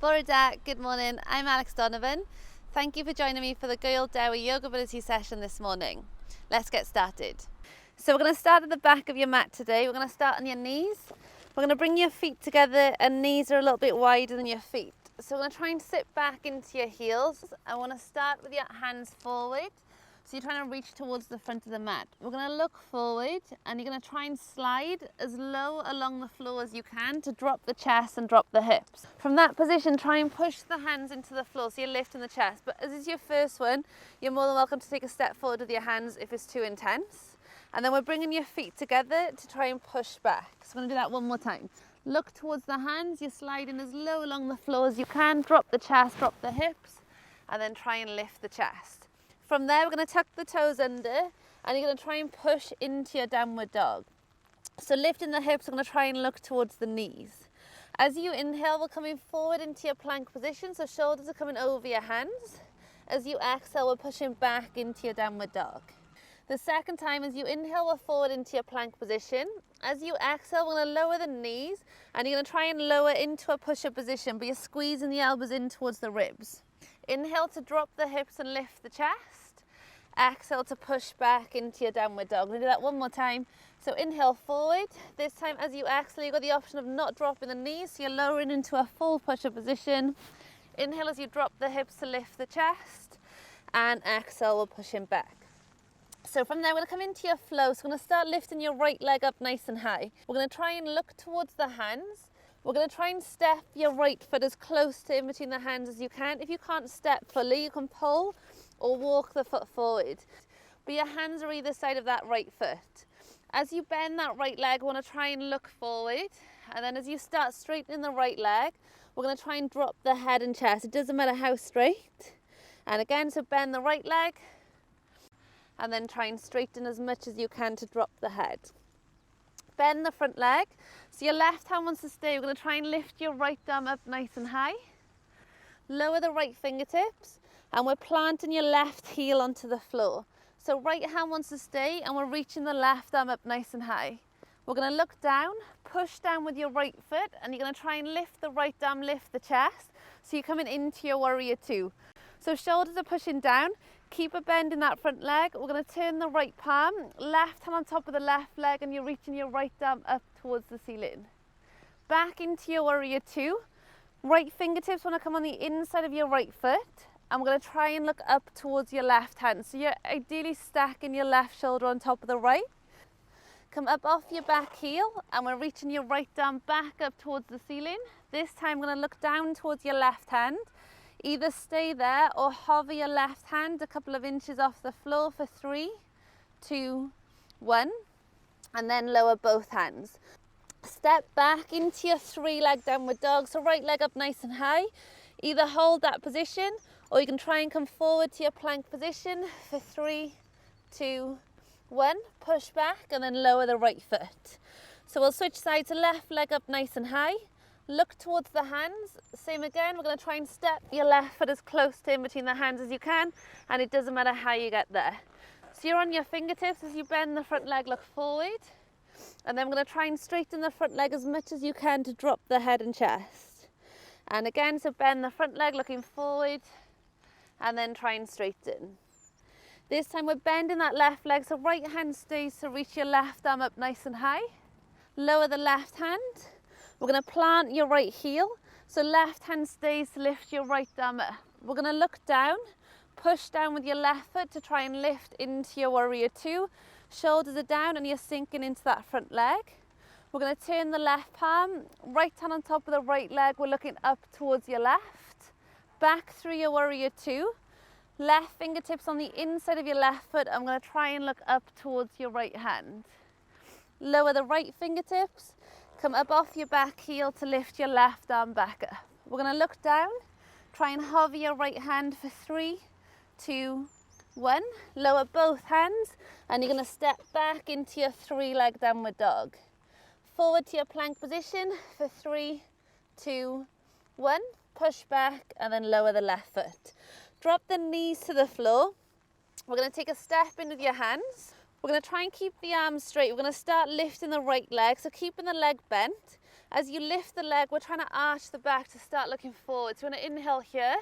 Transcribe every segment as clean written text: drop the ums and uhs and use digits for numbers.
Bore da, good morning. I'm Alex Donovan. Thank you for joining me for the Gael Dewi Yoga Ability session this morning. Let's get started. So we're going to start at the back of your mat today. We're going to start on your knees. We're going to bring your feet together and knees are a little bit wider than your feet. So we're going to try and sit back into your heels. I want to start with your hands forward. So you're trying to reach towards the front of the mat. We're going to look forward and you're going to try and slide as low along the floor as you can to drop the chest and drop the hips. From that position, try and push the hands into the floor so you're lifting the chest. But as is your first one, you're more than welcome to take a step forward with your hands if it's too intense. And then we're bringing your feet together to try and push back. So we're going to do that one more time. Look towards the hands, you're sliding as low along the floor as you can. Drop the chest, drop the hips, and then try and lift the chest. From there, we're going to tuck the toes under and you're going to try and push into your downward dog. So lifting the hips, we're going to try and look towards the knees. As you inhale, we're coming forward into your plank position, so shoulders are coming over your hands. As you exhale, we're pushing back into your downward dog. The second time, as you inhale, we're forward into your plank position. As you exhale, we're going to lower the knees and you're going to try and lower into a push-up position, but you're squeezing the elbows in towards the ribs. Inhale to drop the hips and lift the chest. Exhale to push back into your downward dog. We're going to do that one more time. So inhale forward. This time as you exhale, you've got the option of not dropping the knees, so you're lowering into a full push-up position. Inhale as you drop the hips to lift the chest, and exhale, we're pushing back. So from there, we're going to come into your flow. So we're going to start lifting your right leg up nice and high. We're going to try and look towards the hands. We're going to try and step your right foot as close to in between the hands as you can. If you can't step fully, you can pull or walk the foot forward. But your hands are either side of that right foot. As you bend that right leg, we want to try and look forward. And then as you start straightening the right leg, we're going to try and drop the head and chest. It doesn't matter how straight. And again, so bend the right leg and then try and straighten as much as you can to drop the head. Bend the front leg. So your left hand wants to stay. We're going to try and lift your right arm up nice and high. Lower the right fingertips and we're planting your left heel onto the floor. So right hand wants to stay and we're reaching the left arm up nice and high. We're going to look down, push down with your right foot and you're going to try and lift the right arm, lift the chest. So you're coming into your warrior two. So shoulders are pushing down. Keep a bend in that front leg. We're going to turn the right palm, left hand on top of the left leg and you're reaching your right arm up towards the ceiling. Back into your warrior two. Right fingertips want to come on the inside of your right foot and we're going to try and look up towards your left hand. So you're ideally stacking your left shoulder on top of the right. Come up off your back heel and we're reaching your right arm back up towards the ceiling. This time we're going to look down towards your left hand. Either stay there or hover your left hand a couple of inches off the floor for 3, 2, 1, and then lower both hands. Step back into your 3-leg downward dog. So right leg up nice and high. Either hold that position or you can try and come forward to your plank position for 3, 2, 1. Push back and then lower the right foot. So we'll switch side to left leg up nice and high. Look towards the hands. Same again, we're going to try and step your left foot as close to in between the hands as you can, and it doesn't matter how you get there. So you're on your fingertips as you bend the front leg, look forward, and then we're going to try and straighten the front leg as much as you can to drop the head and chest. And again, so bend the front leg looking forward, and then try and straighten. This time we're bending that left leg, so right hand stays to reach your left arm up nice and high. Lower the left hand. We're going to plant your right heel, so left hand stays to lift your right arm up. We're going to look down, push down with your left foot to try and lift into your warrior two. Shoulders are down and you're sinking into that front leg. We're going to turn the left palm, right hand on top of the right leg, we're looking up towards your left. Back through your warrior two. Left fingertips on the inside of your left foot. I'm going to try and look up towards your right hand. Lower the right fingertips. Come up off your back heel to lift your left arm back up. We're going to look down, try and hover your right hand for 3, 2, 1. Lower both hands and you're going to step back into your 3-leg downward dog. Forward to your plank position for 3, 2, 1. Push back and then lower the left foot. Drop the knees to the floor. We're going to take a step in with your hands. We're going to try and keep the arms straight. We're going to start lifting the right leg, so keeping the leg bent As you lift the leg, we're trying to arch the back to start looking forward. So we're going to inhale here.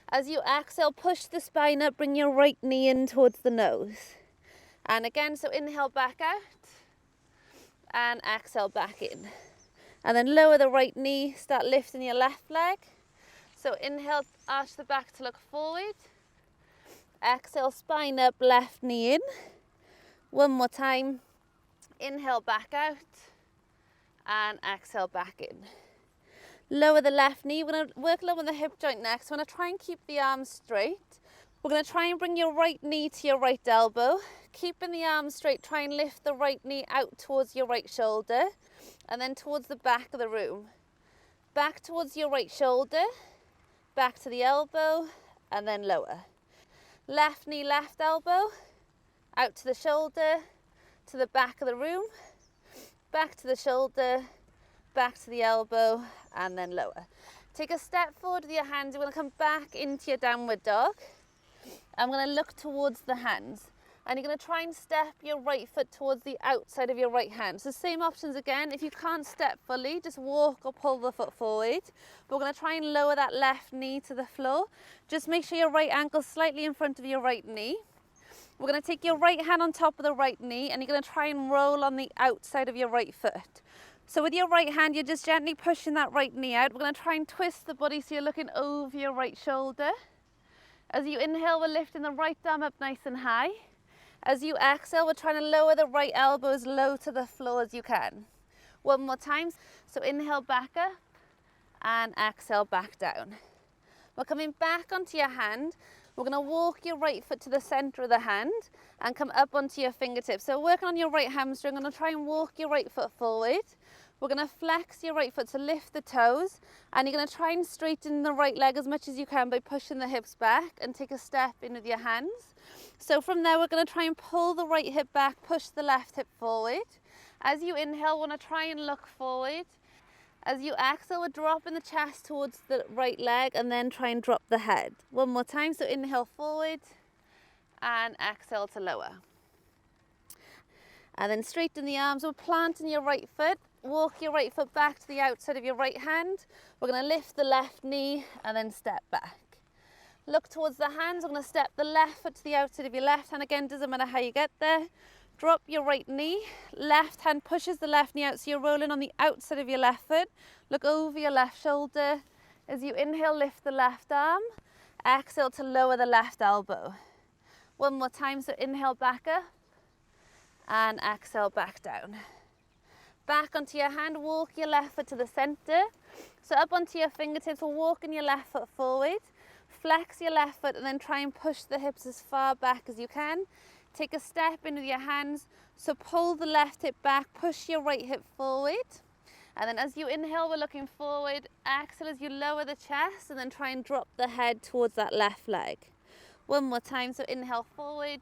As you exhale, push the spine up, bring your right knee in towards the nose. And again, so inhale back out and exhale back in. And then lower the right knee, start lifting your left leg. So inhale, arch the back to look forward. Exhale, spine up, left knee in. One more time. Inhale back out and exhale back in. Lower the left knee. We're going to work low on the hip joint next. We're going to try and keep the arms straight. We're going to try and bring your right knee to your right elbow. Keeping the arms straight, try and lift the right knee out towards your right shoulder and then towards the back of the room. Back towards your right shoulder, back to the elbow and then lower. Left knee, left elbow, out to the shoulder, to the back of the room, back to the shoulder, back to the elbow and then lower. Take a step forward with your hands. You're going to come back into your downward dog. I'm going to look towards the hands and you're going to try and step your right foot towards the outside of your right hand. So same options again. If you can't step fully, just walk or pull the foot forward. But we're going to try and lower that left knee to the floor. Just make sure your right ankle slightly in front of your right knee. We're going to take your right hand on top of the right knee and you're going to try and roll on the outside of your right foot. So with your right hand, you're just gently pushing that right knee out. We're going to try and twist the body so you're looking over your right shoulder. As you inhale, we're lifting the right arm up nice and high. As you exhale, we're trying to lower the right elbow as low to the floor as you can. One more time. So inhale back up and exhale back down. We're coming back onto your hand. We're going to walk your right foot to the center of the hand and come up onto your fingertips. So working on your right hamstring, I'm going to try and walk your right foot forward. We're going to flex your right foot to lift the toes and you're going to try and straighten the right leg as much as you can by pushing the hips back and take a step in with your hands. So from there, we're going to try and pull the right hip back, push the left hip forward. As you inhale, want to try and look forward. As you exhale, we're dropping the chest towards the right leg and then try and drop the head. One more time, so inhale forward and exhale to lower. And then straighten the arms, we're planting your right foot. Walk your right foot back to the outside of your right hand. We're going to lift the left knee and then step back. Look towards the hands. We're going to step the left foot to the outside of your left hand. Again, doesn't matter how you get there. Drop your right knee. Left hand pushes the left knee out, so you're rolling on the outside of your left foot. Look over your left shoulder. As you inhale, lift the left arm. Exhale to lower the left elbow. One more time, so inhale back up and exhale back down. Back onto your hand, walk your left foot to the center. So up onto your fingertips, we're walking your left foot forward. Flex your left foot and then try and push the hips as far back as you can. Take a step in with your hands. So pull the left hip back, push your right hip forward. And then as you inhale, we're looking forward. Exhale as you lower the chest and then try and drop the head towards that left leg. One more time, so inhale forward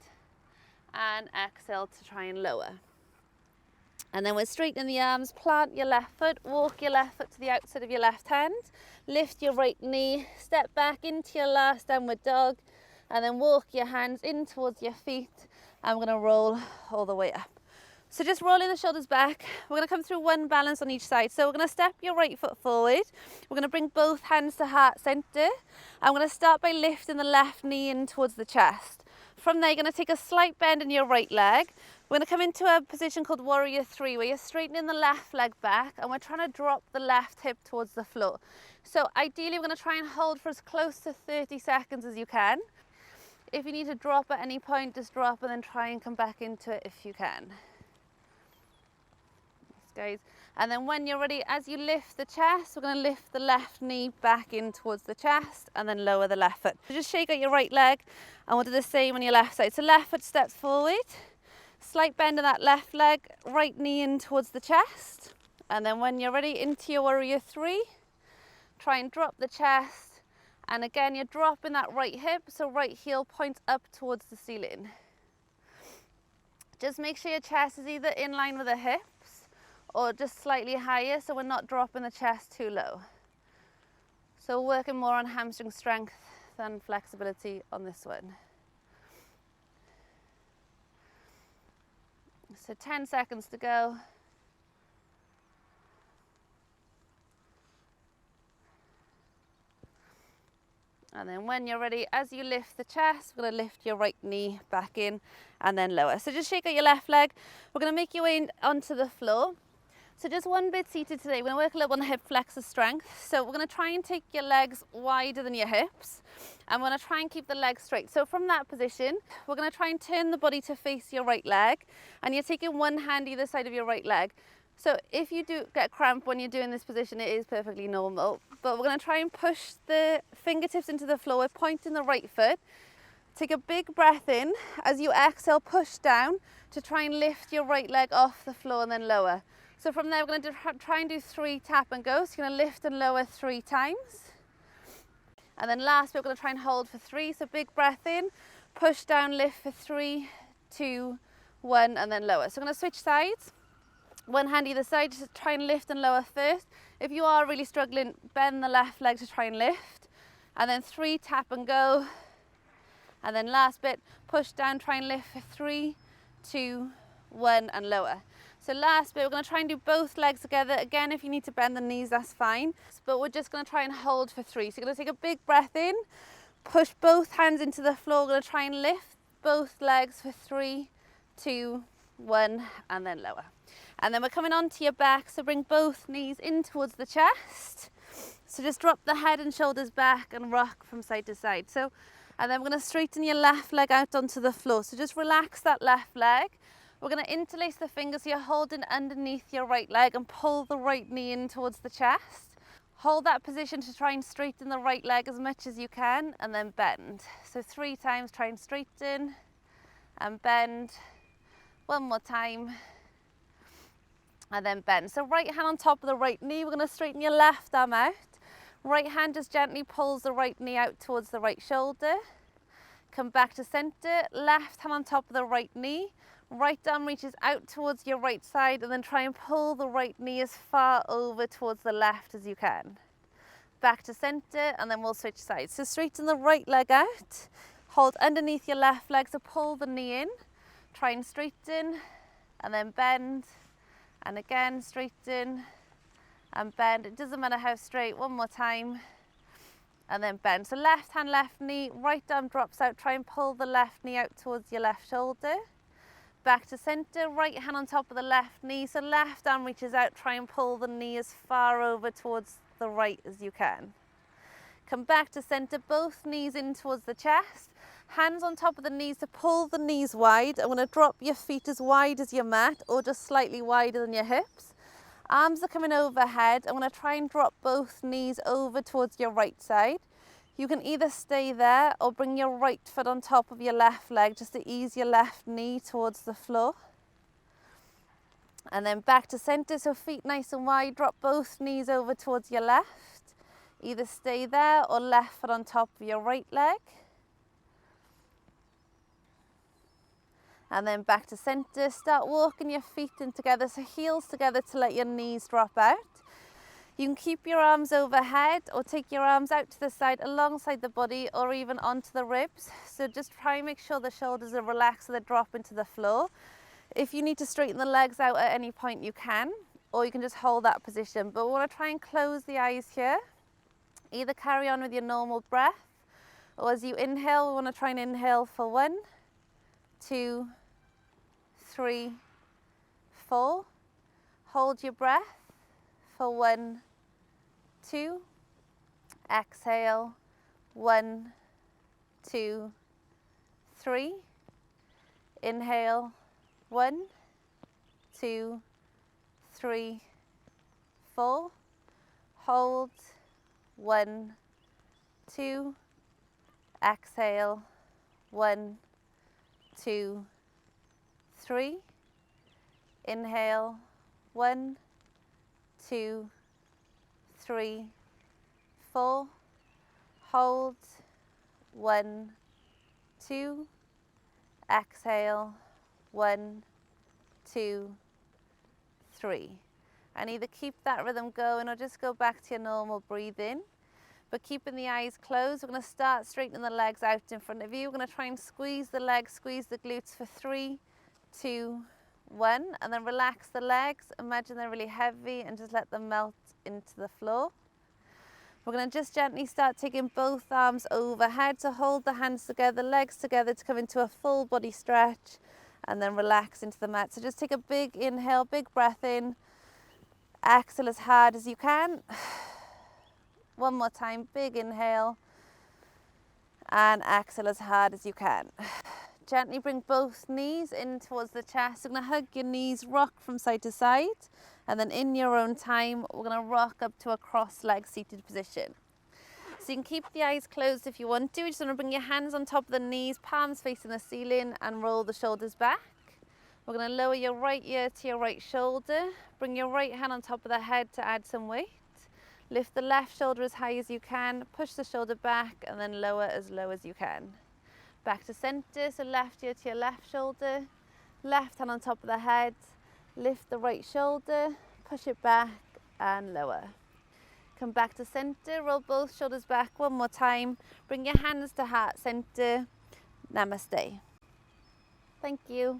and exhale to try and lower. And then we're straightening the arms, plant your left foot, walk your left foot to the outside of your left hand, lift your right knee, step back into your last downward dog, and then walk your hands in towards your feet. And we're going to roll all the way up. So just rolling the shoulders back. We're going to come through one balance on each side. So we're going to step your right foot forward. We're going to bring both hands to heart center. I'm going to start by lifting the left knee in towards the chest. From there, you're going to take a slight bend in your right leg. We're going to come into a position called Warrior 3, where you're straightening the left leg back and we're trying to drop the left hip towards the floor. So ideally, we're going to try and hold for as close to 30 seconds as you can. If you need to drop at any point, just drop and then try and come back into it if you can. Guys. And then when you're ready, as you lift the chest, we're going to lift the left knee back in towards the chest and then lower the left foot. So just shake out your right leg and we'll do the same on your left side. So left foot steps forward, slight bend in that left leg, right knee in towards the chest. And then when you're ready, into your Warrior 3, try and drop the chest. And again, you're dropping that right hip, so right heel points up towards the ceiling. Just make sure your chest is either in line with the hips or just slightly higher, so we're not dropping the chest too low. So we're working more on hamstring strength than flexibility on this one. So 10 seconds to go. And then when you're ready, as you lift the chest, we're going to lift your right knee back in and then lower. So just shake out your left leg. We're going to make your way onto the floor. So just one bit seated today. We're going to work a little on the hip flexor strength. So we're going to try and take your legs wider than your hips. And we're going to try and keep the legs straight. So from that position, we're going to try and turn the body to face your right leg. And you're taking one hand either side of your right leg. So if you do get cramp when you're doing this position, it is perfectly normal. But we're going to try and push the fingertips into the floor. We're pointing the right foot. Take a big breath in. As you exhale, push down to try and lift your right leg off the floor and then lower. So from there, we're going to try and do 3 tap and go. So you're going to lift and lower 3 times. And then last bit, we're going to try and hold for 3. So big breath in, push down, lift for 3, 2, 1, and then lower. So I'm going to switch sides. One hand either side, just try and lift and lower first. If you are really struggling, bend the left leg to try and lift. And then 3 tap and go. And then last bit, push down, try and lift for 3, 2, 1, and lower. So last bit, we're going to try and do both legs together. Again, if you need to bend the knees, that's fine. But we're just going to try and hold for 3. So you're going to take a big breath in, push both hands into the floor. We're going to try and lift both legs for 3, 2, 1, and then lower. And then we're coming onto your back, so bring both knees in towards the chest. So just drop the head and shoulders back and rock from side to side. And then we're going to straighten your left leg out onto the floor. So just relax that left leg. We're going to interlace the fingers, so you're holding underneath your right leg and pull the right knee in towards the chest. Hold that position to try and straighten the right leg as much as you can, and then bend. So 3 times, try and straighten and bend. One more time. And then bend. So right hand on top of the right knee, we're going to straighten your left arm out. Right hand just gently pulls the right knee out towards the right shoulder. Come back to center, left hand on top of the right knee. Right arm reaches out towards your right side, and then try and pull the right knee as far over towards the left as you can. Back to center, and then we'll switch sides. So straighten the right leg out. Hold underneath your left leg, so pull the knee in. Try and straighten, and then bend. And again, straighten and bend. It doesn't matter how straight. One more time. And then bend. So left hand, left knee, right arm drops out. Try and pull the left knee out towards your left shoulder. Back to center, right hand on top of the left knee. So left arm reaches out. Try and pull the knee as far over towards the right as you can. Come back to center, both knees in towards the chest. Hands on top of the knees to pull the knees wide. I'm going to drop your feet as wide as your mat, or just slightly wider than your hips. Arms are coming overhead. I'm going to try and drop both knees over towards your right side. You can either stay there or bring your right foot on top of your left leg just to ease your left knee towards the floor. And then back to center, so feet nice and wide. Drop both knees over towards your left. Either stay there or left foot on top of your right leg. And then back to center. Start walking your feet in together, so heels together to let your knees drop out. You can keep your arms overhead or take your arms out to the side alongside the body, or even onto the ribs. So just try and make sure the shoulders are relaxed so they drop into the floor. If you need to straighten the legs out at any point, you can, or you can just hold that position. But we want to try and close the eyes here. Either carry on with your normal breath, or as you inhale, we want to try and inhale for 1, 2, 3, 4. Hold your breath for 1, 2. Exhale, 1, 2, 3. Inhale, 1, 2, 3, 4. Hold, 1, 2. Exhale, 1, 2, 3. Inhale, 1, 2, 3, 4. Hold, 1, 2. Exhale, 1, 2, 3. And either keep that rhythm going or just go back to your normal breathing. But keeping the eyes closed, we're going to start straightening the legs out in front of you. We're going to try and squeeze the legs, squeeze the glutes for 3, 2, 1. And then relax the legs. Imagine they're really heavy and just let them melt into the floor. We're going to just gently start taking both arms overhead to hold the hands together, legs together to come into a full body stretch and then relax into the mat. So just take a big inhale, big breath in, exhale as hard as you can. One more time, big inhale and exhale as hard as you can. Gently bring both knees in towards the chest. You're going to hug your knees, rock from side to side, and then in your own time, we're going to rock up to a cross-legged seated position. So you can keep the eyes closed if you want to. You just want to bring your hands on top of the knees, palms facing the ceiling, and roll the shoulders back. We're going to lower your right ear to your right shoulder. Bring your right hand on top of the head to add some weight. Lift the left shoulder as high as you can, push the shoulder back, and then lower as low as you can. Back to center, so left ear to your left shoulder, left hand on top of the head, lift the right shoulder, push it back and lower. Come back to center, roll both shoulders back one more time, bring your hands to heart center, namaste. Thank you.